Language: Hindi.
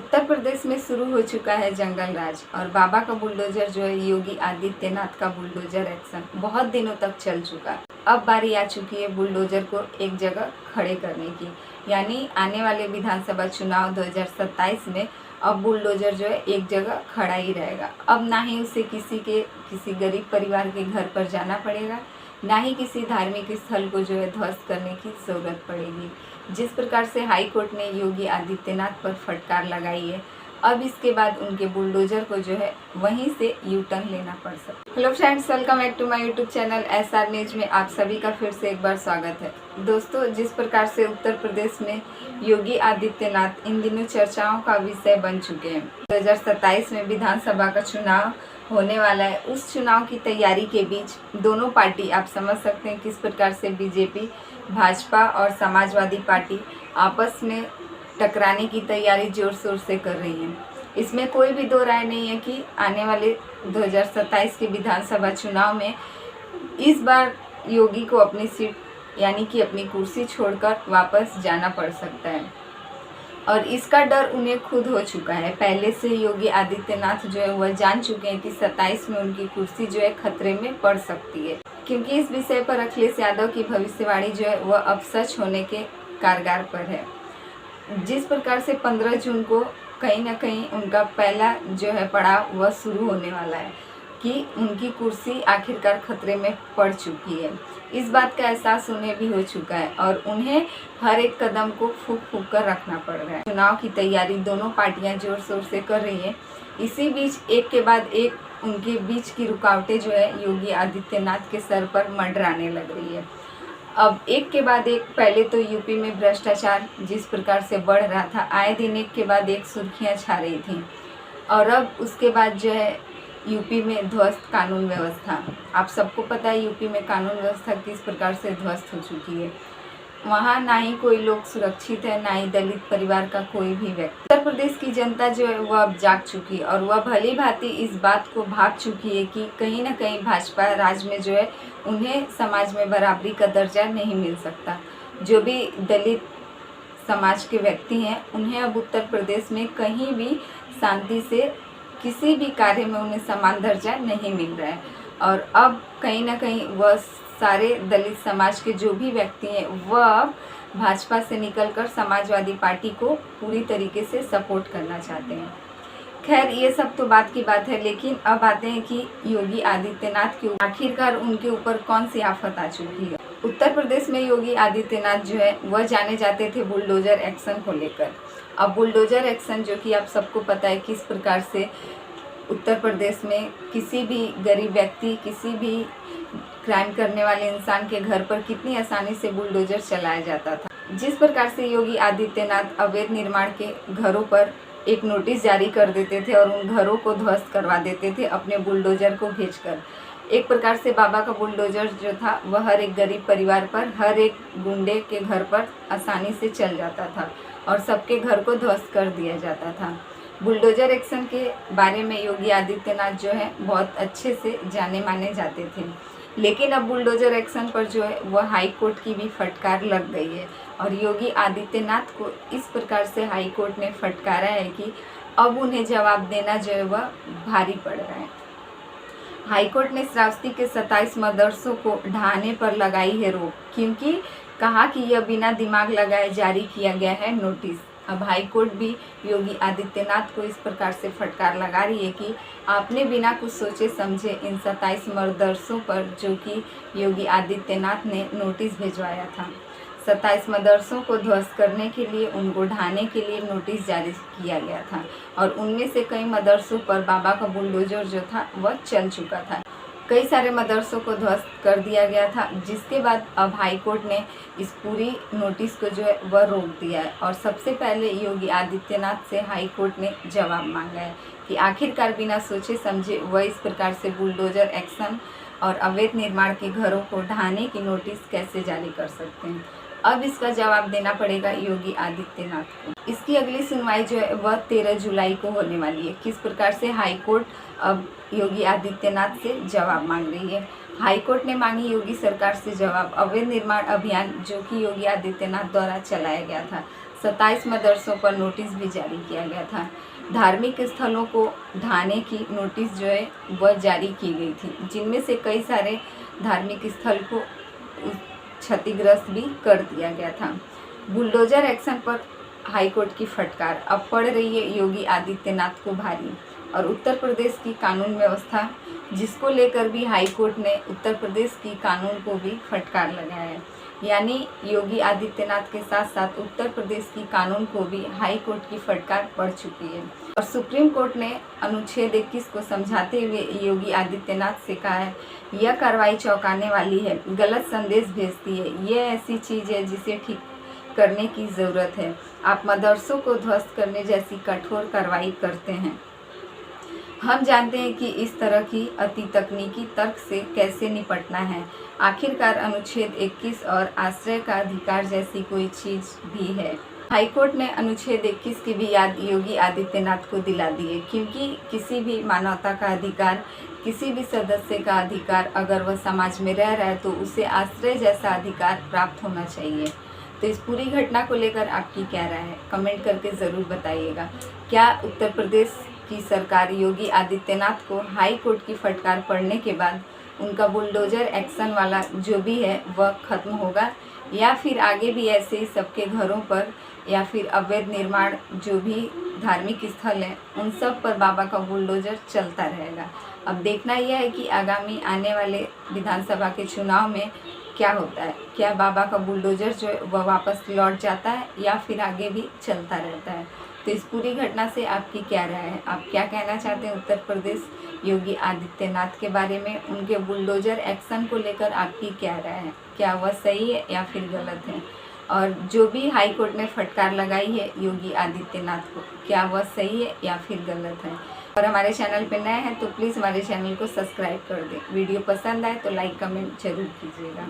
उत्तर प्रदेश में शुरू हो चुका है जंगल राज और बाबा का बुलडोजर जो है योगी आदित्यनाथ का बुलडोजर एक्शन बहुत दिनों तक चल चुका। अब बारी आ चुकी है बुलडोजर को एक जगह खड़े करने की, यानी आने वाले विधानसभा चुनाव 2027 में अब बुलडोजर जो है एक जगह खड़ा ही रहेगा। अब ना ही उसे किसी गरीब परिवार के घर पर जाना पड़ेगा, ना ही किसी धार्मिक स्थल को जो है ध्वस्त करने की जरूरत पड़ेगी। जिस प्रकार से हाई कोर्ट ने योगी आदित्यनाथ पर फटकार लगाई है, अब इसके बाद उनके बुलडोजर को जो है वहीं से यू टर्न लेना पड़ सकता है। Hello friends, welcome back to my YouTube channel SR news में आप सभी का फिर से एक बार स्वागत है। दोस्तों, जिस प्रकार से उत्तर प्रदेश में योगी आदित्यनाथ इन दिनों चर्चाओं का विषय बन चुके हैं। 2027 में विधानसभा का चुनाव होने वाला है। उस चुनाव की तैयारी के बीच दोनों पार्टी, आप समझ सकते हैं किस प्रकार से बीजेपी, भाजपा और समाजवादी पार्टी आपस में टकराने की तैयारी जोर शोर से कर रही है। इसमें कोई भी दो राय नहीं है कि आने वाले 2027 के विधानसभा चुनाव में इस बार योगी को अपनी सीट यानी कि अपनी कुर्सी छोड़कर वापस जाना पड़ सकता है और इसका डर उन्हें खुद हो चुका है। पहले से योगी आदित्यनाथ जो है वह जान चुके हैं कि 27 में उनकी कुर्सी जो है खतरे में पड़ सकती है, क्योंकि इस विषय पर अखिलेश यादव की भविष्यवाणी जो है वह अब सच होने के कारगर पर है। जिस प्रकार से 15 जून को कहीं ना कहीं उनका पहला जो है पड़ाव वह शुरू होने वाला है कि उनकी कुर्सी आखिरकार खतरे में पड़ चुकी है। इस बात का एहसास उन्हें भी हो चुका है और उन्हें हर एक कदम को फूंक फूंक कर रखना पड़ रहा है। चुनाव की तैयारी दोनों पार्टियां जोर शोर से कर रही हैं। इसी बीच एक के बाद एक उनके बीच की रुकावटें जो है योगी आदित्यनाथ के सर पर मंडराने लग रही है। अब एक के बाद एक, पहले तो यूपी में भ्रष्टाचार जिस प्रकार से बढ़ रहा था, आए दिन एक के बाद एक सुर्खियां छा रही थी और अब उसके बाद जो है यूपी में ध्वस्त कानून व्यवस्था। आप सबको पता है यूपी में कानून व्यवस्था किस प्रकार से ध्वस्त हो चुकी है। वहाँ ना ही कोई लोग सुरक्षित है, ना ही दलित परिवार का कोई भी व्यक्ति। उत्तर प्रदेश की जनता जो है वह अब जाग चुकी है और वह भली भांति इस बात को भांप चुकी है कि कहीं ना कहीं भाजपा राज में जो है उन्हें समाज में बराबरी का दर्जा नहीं मिल सकता। जो भी दलित समाज के व्यक्ति हैं उन्हें अब उत्तर प्रदेश में कहीं भी शांति से किसी भी कार्य में उन्हें समान दर्जा नहीं मिल रहा है और अब कहीं ना कहीं वह सारे दलित समाज के जो भी व्यक्ति हैं वह भाजपा से निकलकर समाजवादी पार्टी को पूरी तरीके से सपोर्ट करना चाहते हैं। खैर, ये सब तो बात की बात है, लेकिन अब आते हैं कि योगी आदित्यनाथ के आखिरकार उनके ऊपर कौन सी आफत आ चुकी है। उत्तर प्रदेश में योगी आदित्यनाथ जो है वह जाने जाते थे बुलडोजर एक्शन को लेकर। अब बुलडोजर एक्शन जो कि आप सबको पता है किस प्रकार से उत्तर प्रदेश में किसी भी गरीब व्यक्ति, किसी भी क्राइम करने वाले इंसान के घर पर कितनी आसानी से बुलडोजर चलाया जाता था। जिस प्रकार से योगी आदित्यनाथ अवैध निर्माण के घरों पर एक नोटिस जारी कर देते थे और उन घरों को ध्वस्त करवा देते थे अपने बुलडोजर को भेजकर। एक प्रकार से बाबा का बुलडोजर जो था वह हर एक गरीब परिवार पर, हर एक गुंडे के घर पर आसानी से चल जाता था और सबके घर को ध्वस्त कर दिया जाता था। बुलडोजर एक्शन के बारे में योगी आदित्यनाथ जो है बहुत अच्छे से जाने माने जाते थे, लेकिन अब बुलडोजर एक्शन पर जो है वह हाई कोर्ट की भी फटकार लग गई है और योगी आदित्यनाथ को इस प्रकार से हाई कोर्ट ने फटकारा है कि अब उन्हें जवाब देना जो है वह भारी पड़ रहा है। हाई कोर्ट ने श्रावस्ती के 27 मदरसों को ढहाने पर लगाई है रोक, क्योंकि कहा कि यह बिना दिमाग लगाए जारी किया गया है नोटिस। अब हाई कोर्ट भी योगी आदित्यनाथ को इस प्रकार से फटकार लगा रही है कि आपने बिना कुछ सोचे समझे इन 27 मदरसों पर जो कि योगी आदित्यनाथ ने नोटिस भिजवाया था, 27 मदरसों को ध्वस्त करने के लिए, उनको ढहाने के लिए नोटिस जारी किया गया था और उनमें से कई मदरसों पर बाबा का बुलडोजर जो था वह चल चुका था। कई सारे मदरसों को ध्वस्त कर दिया गया था, जिसके बाद अब हाई कोर्ट ने इस पूरी नोटिस को जो है वह रोक दिया है और सबसे पहले योगी आदित्यनाथ से हाई कोर्ट ने जवाब मांगा है कि आखिरकार बिना सोचे समझे वह इस प्रकार से बुलडोजर एक्शन और अवैध निर्माण के घरों को ढहाने की नोटिस कैसे जारी कर सकते हैं। अब इसका जवाब देना पड़ेगा योगी आदित्यनाथ को। इसकी अगली सुनवाई जो है वह 13 जुलाई को होने वाली है। किस प्रकार से हाई कोर्ट अब योगी आदित्यनाथ से जवाब मांग रही है। हाई कोर्ट ने मांगी योगी सरकार से जवाब। अवैध निर्माण अभियान जो कि योगी आदित्यनाथ द्वारा चलाया गया था, 27 मदरसों पर नोटिस भी जारी किया गया था। धार्मिक स्थलों को ढाने की नोटिस जो है वह जारी की गई थी, जिनमें से कई सारे धार्मिक स्थल को क्षतिग्रस्त भी कर दिया गया था। बुलडोजर एक्शन पर हाईकोर्ट की फटकार, अब पड़ रही है योगी आदित्यनाथ को भारी। और उत्तर प्रदेश की कानून व्यवस्था, जिसको लेकर भी हाईकोर्ट ने उत्तर प्रदेश की कानून को भी फटकार लगाया है। यानी योगी आदित्यनाथ के साथ साथ उत्तर प्रदेश की कानून को भी हाई कोर्ट की फटकार पड़ चुकी है। और सुप्रीम कोर्ट ने अनुच्छेद 21 को समझाते हुए योगी आदित्यनाथ से कहा है, यह कार्रवाई चौंकाने वाली है, गलत संदेश भेजती है, यह ऐसी चीज़ है जिसे ठीक करने की ज़रूरत है। आप मदरसों को ध्वस्त करने जैसी कठोर कार्रवाई करते हैं। हम जानते हैं कि इस तरह की अति तकनीकी तर्क से कैसे निपटना है। आखिरकार अनुच्छेद 21 और आश्रय का अधिकार जैसी कोई चीज़ भी है। हाईकोर्ट ने अनुच्छेद 21 की भी याद योगी आदित्यनाथ को दिला दी है, क्योंकि किसी भी मानवता का अधिकार, किसी भी सदस्य का अधिकार, अगर वह समाज में रह रहा है तो उसे आश्रय जैसा अधिकार प्राप्त होना चाहिए। तो इस पूरी घटना को लेकर आपकी क्या राय है, कमेंट करके ज़रूर बताइएगा। क्या उत्तर प्रदेश की सरकार योगी आदित्यनाथ को हाई कोर्ट की फटकार पड़ने के बाद उनका बुलडोजर एक्शन वाला जो भी है वह खत्म होगा, या फिर आगे भी ऐसे ही सबके घरों पर या फिर अवैध निर्माण जो भी धार्मिक स्थल हैं उन सब पर बाबा का बुलडोजर चलता रहेगा। अब देखना यह है कि आगामी आने वाले विधानसभा के चुनाव में क्या होता है। क्या बाबा का बुलडोजर जो है वह वापस लौट जाता है या फिर आगे भी चलता रहता है। तो इस पूरी घटना से आपकी क्या राय है, आप क्या कहना चाहते हैं उत्तर प्रदेश योगी आदित्यनाथ के बारे में, उनके बुलडोजर एक्शन को लेकर आपकी क्या राय है, क्या वह सही है या फिर गलत है। और जो भी हाई कोर्ट ने फटकार लगाई है योगी आदित्यनाथ को, क्या वह सही है या फिर गलत है। और हमारे चैनल पर नए हैं तो प्लीज़ हमारे चैनल को सब्सक्राइब कर दें। वीडियो पसंद आए तो लाइक कमेंट जरूर कीजिएगा।